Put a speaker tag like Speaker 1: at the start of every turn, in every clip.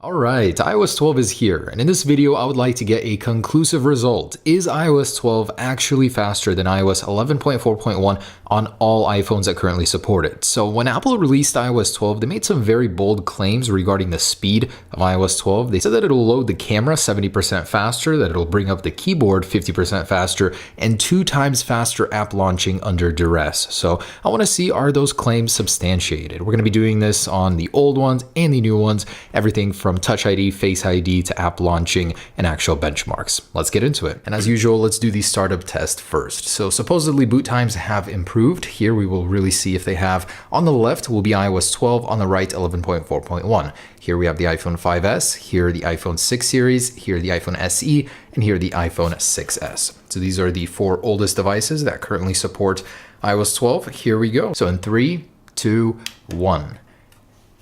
Speaker 1: Alright, iOS 12 is here, and in this video I would like to get a conclusive result. Is iOS 12 actually faster than iOS 11.4.1 on all iPhones that currently support it? So when Apple released iOS 12, they made some very bold claims regarding the speed of iOS 12. They said that it'll load the camera 70% faster, that it'll bring up the keyboard 50% faster, and 2 times faster app launching under duress. So I want to see, are those claims substantiated? We're going to be doing this on the old ones and the new ones, everything from Touch ID, Face ID to app launching and actual benchmarks. Let's get into it. And as usual, let's do the startup test first. So supposedly boot times have improved. Here we will really see if they have. On the left will be iOS 12, on the right 11.4.1. Here we have the iPhone 5S, here the iPhone 6 series, here the iPhone SE, and here the iPhone 6S. So these are the 4 oldest devices that currently support iOS 12. Here we go. So in 3, 2, 1.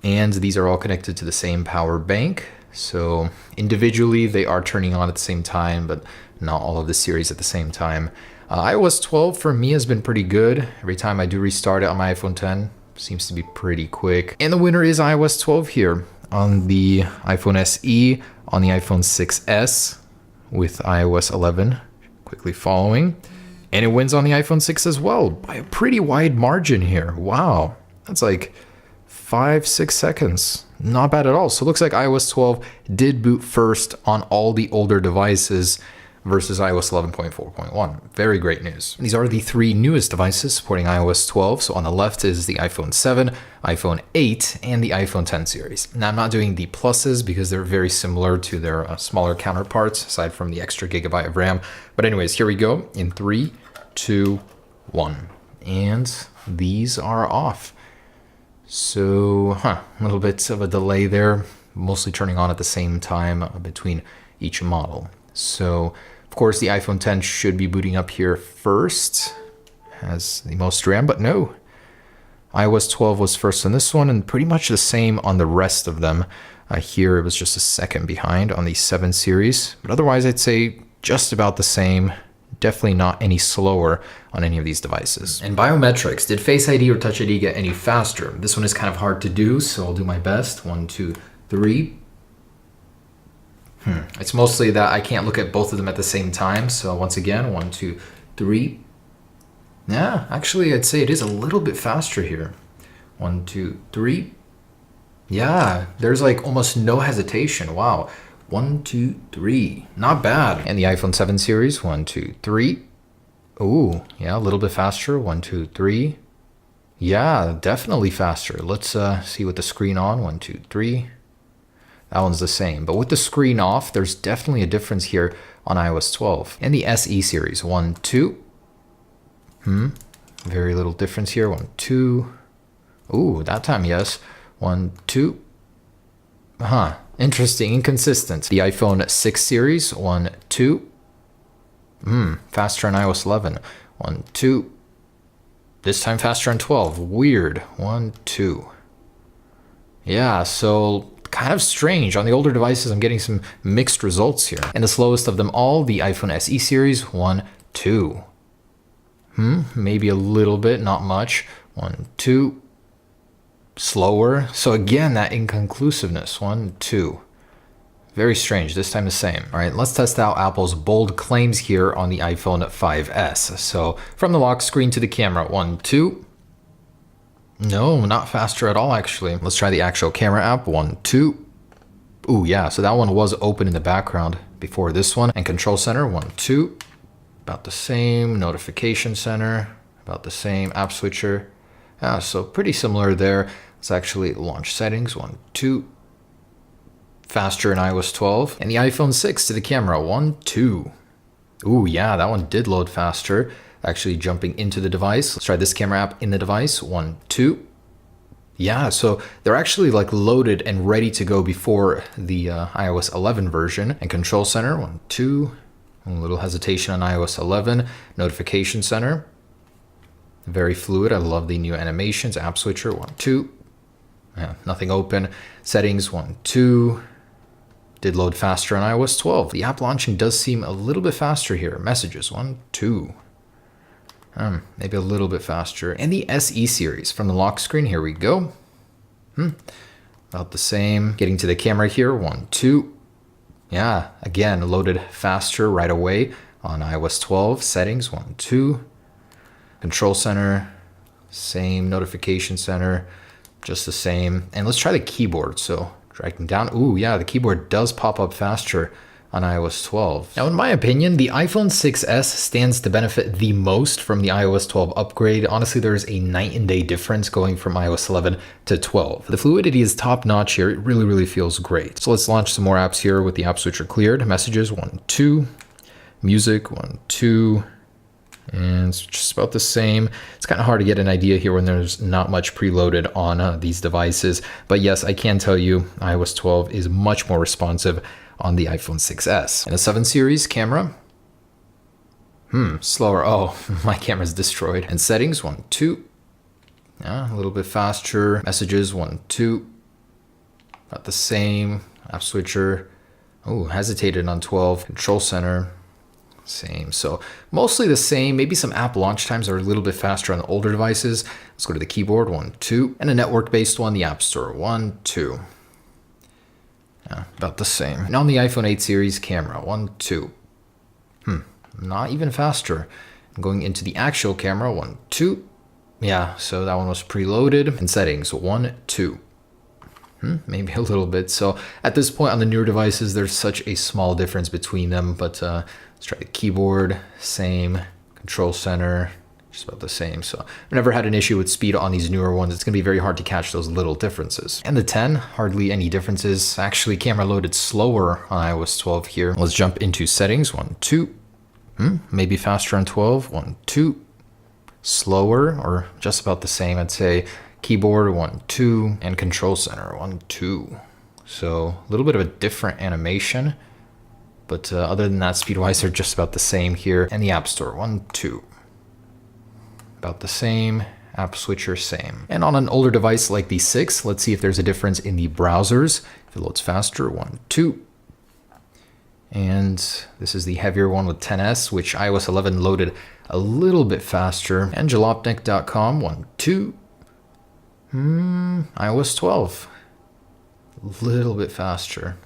Speaker 1: And these are all connected to the same power bank. So individually, they are turning on at the same time, but not all of the series at the same time. iOS 12 for me has been pretty good. Every time I do restart it on my iPhone 10, seems to be pretty quick. And the winner is iOS 12 here on the iPhone SE, on the iPhone 6S with iOS 11 quickly following. And it wins on the iPhone 6 as well by a pretty wide margin here. Wow, that's like 5-6 seconds. Not bad at all. So it looks like iOS 12 did boot first on all the older devices versus iOS 11.4.1. Very great news. These are the 3 newest devices supporting iOS 12. So on the left is the iPhone 7, iPhone 8, and the iPhone 10 series. Now I'm not doing the pluses because they're very similar to their smaller counterparts aside from the extra gigabyte of RAM. But anyways, here we go in 3, 2, 1. And these are off. So, a little bit of a delay there, mostly turning on at the same time between each model. So, of course, the iPhone 10 should be booting up here first, has the most RAM, but no. iOS 12 was first on this one, and pretty much the same on the rest of them. Here, it was just a second behind on the 7 series, but otherwise, I'd say just about the same. Definitely not any slower on any of these devices. And biometrics, did Face ID or Touch ID get any faster? This one is kind of hard to do, so I'll do my best. 1, 2, 3. It's mostly that I can't look at both of them at the same time. So once again, 1, 2, 3. Yeah, actually, I'd say it is a little bit faster here. 1, 2, 3. Yeah, there's like almost no hesitation. Wow. 1, 2, 3. Not bad. And the iPhone 7 series, 1, 2, 3. Ooh, yeah, a little bit faster. 1, 2, 3. Yeah, definitely faster. Let's see with the screen on. 1, 2, 3. That one's the same. But with the screen off, there's definitely a difference here on iOS 12. And the SE series, 1, 2. Very little difference here. 1, 2. Ooh, that time, yes. 1, 2. Interesting, inconsistent. The iPhone 6 series, 1, 2. Faster on iOS 11. 1, 2. This time faster on 12. Weird. 1, 2. Yeah, so kind of strange. On the older devices, I'm getting some mixed results here. And the slowest of them all, the iPhone SE series, 1, 2. Maybe a little bit, not much. 1, 2. Slower. So again, that inconclusiveness. 1, 2. Very strange. This time the same. All right, let's test out Apple's bold claims here on the iPhone 5S. So from the lock screen to the camera, 1, 2. No, not faster at all, actually. Let's try the actual camera app. 1, 2. Ooh, yeah. So that one was open in the background before this one. And Control Center, 1, 2. About the same. Notification Center, about the same. App Switcher. Yeah, so pretty similar there. Let's actually launch settings, 1, 2. Faster in iOS 12. And the iPhone 6 to the camera, 1, 2. Ooh, yeah, that one did load faster. Actually jumping into the device. Let's try this camera app in the device, 1, 2. Yeah, so they're actually like loaded and ready to go before the iOS 11 version. And Control Center, 1, 2. A little hesitation on iOS 11. Notification Center. Very fluid. I love the new animations. App Switcher, 1, 2. Yeah, nothing open. Settings, 1, 2. Did load faster on iOS 12. The app launching does seem a little bit faster here. Messages, 1, 2. Maybe a little bit faster. And the SE series from the lock screen. Here we go. about the same. Getting to the camera here, 1, 2. Yeah, again, loaded faster right away on iOS 12. Settings, 1, 2. Control center, same. Notification center, just the same. And let's try the keyboard. So dragging down. Ooh, yeah, the keyboard does pop up faster on iOS 12. Now, in my opinion, the iPhone 6s stands to benefit the most from the iOS 12 upgrade. Honestly, there's a night and day difference going from iOS 11 to 12. The fluidity is top notch here. It really, really feels great. So let's launch some more apps here with the app switcher cleared. Messages, 1, 2. Music, 1, 2. And it's just about the same. It's kind of hard to get an idea here when there's not much preloaded on these devices. But yes, I can tell you iOS 12 is much more responsive on the iPhone 6s. And a 7 series camera. Slower. Oh, my camera's destroyed. And settings, 1, 2. Yeah, a little bit faster. Messages, 1, 2. About the same. App switcher. Oh, hesitated on 12. Control center. Same. So mostly the same. Maybe some app launch times are a little bit faster on the older devices. Let's go to the keyboard, 1, 2. And a network-based one, the App Store, 1, 2. Yeah, about the same. And on the iPhone 8 series camera, 1, 2. Not even faster. Going into the actual camera, 1, 2. Yeah, so that one was preloaded. And settings, 1, 2. Maybe a little bit. So at this point on the newer devices, there's such a small difference between them. But let's try the keyboard, same. Control center, just about the same. So I've never had an issue with speed on these newer ones. It's going to be very hard to catch those little differences. And the 10, hardly any differences. Actually, camera loaded slower on iOS 12 here. Let's jump into settings, 1, 2. Maybe faster on 12, 1, 2. Slower or just about the same, I'd say. Keyboard, 1, 2. And control center, 1, 2. So a little bit of a different animation. But other than that, speed-wise, they're just about the same here. And the App Store, 1, 2. About the same. App switcher, same. And on an older device like the 6, let's see if there's a difference in the browsers. If it loads faster, 1, 2. And this is the heavier one with 10s, which iOS 11 loaded a little bit faster. And jalopnik.com, 1, 2. iOS 12, a little bit faster.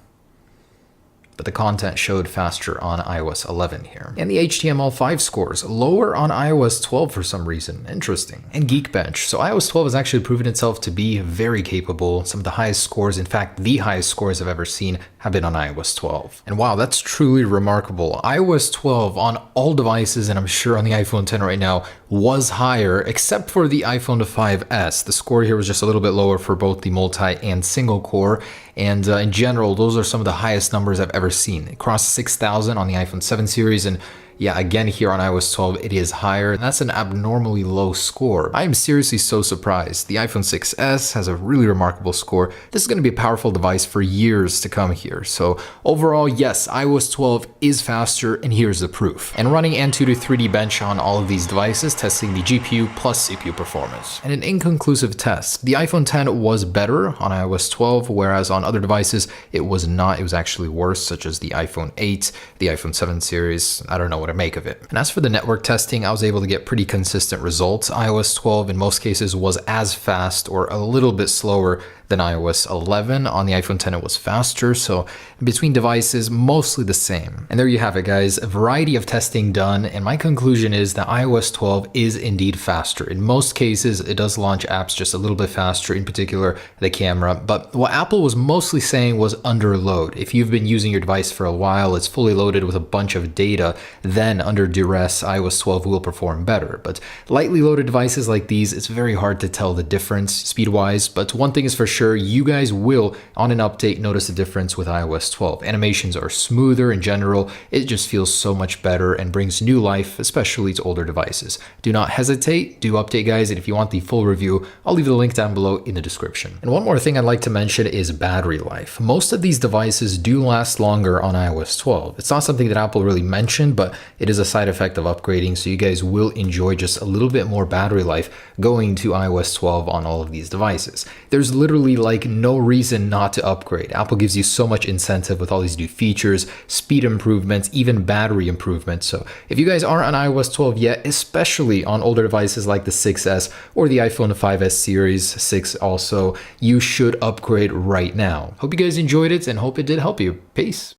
Speaker 1: But the content showed faster on iOS 11 here. And the HTML5 scores lower on iOS 12 for some reason. Interesting. And Geekbench. So iOS 12 has actually proven itself to be very capable. Some of the highest scores, in fact, the highest scores I've ever seen have been on iOS 12. And wow, that's truly remarkable. iOS 12 on all devices, and I'm sure on the iPhone 10 right now, was higher, except for the iPhone 5S. The score here was just a little bit lower for both the multi and single core. And in general, those are some of the highest numbers I've ever seen. It crossed 6,000 on the iPhone 7 series, and yeah, again here on iOS 12, it is higher. And that's an abnormally low score. I am seriously so surprised. The iPhone 6s has a really remarkable score. This is going to be a powerful device for years to come here. So overall, yes, iOS 12 is faster, and here's the proof. And running Antutu 3D Bench on all of these devices, testing the GPU plus CPU performance. And an inconclusive test. The iPhone 10 was better on iOS 12, whereas on other devices, it was not. It was actually worse, such as the iPhone 8, the iPhone 7 series. I don't know what to make of it. And as for the network testing, I was able to get pretty consistent results. iOS 12 in most cases was as fast or a little bit slower than iOS 11. On the iPhone 10, it was faster. So between devices, mostly the same. And there you have it, guys. A variety of testing done. And my conclusion is that iOS 12 is indeed faster. In most cases, it does launch apps just a little bit faster, in particular the camera. But what Apple was mostly saying was under load. If you've been using your device for a while, it's fully loaded with a bunch of data, then under duress, iOS 12 will perform better. But lightly loaded devices like these, it's very hard to tell the difference speed-wise. But one thing is for sure, you guys will, on an update, notice a difference with iOS 12. Animations are smoother in general. It just feels so much better and brings new life, especially to older devices. Do not hesitate, do update, guys, and if you want the full review, I'll leave the link down below in the description. And one more thing I'd like to mention is battery life. Most of these devices do last longer on iOS 12. It's not something that Apple really mentioned, but it is a side effect of upgrading, so you guys will enjoy just a little bit more battery life going to iOS 12 on all of these devices. There's literally literally like no reason not to upgrade. Apple gives you so much incentive with all these new features, speed improvements, even battery improvements. So if you guys aren't on iOS 12 yet, especially on older devices like the 6S or the iPhone 5S series 6 also, you should upgrade right now. Hope you guys enjoyed it and hope it did help you. Peace.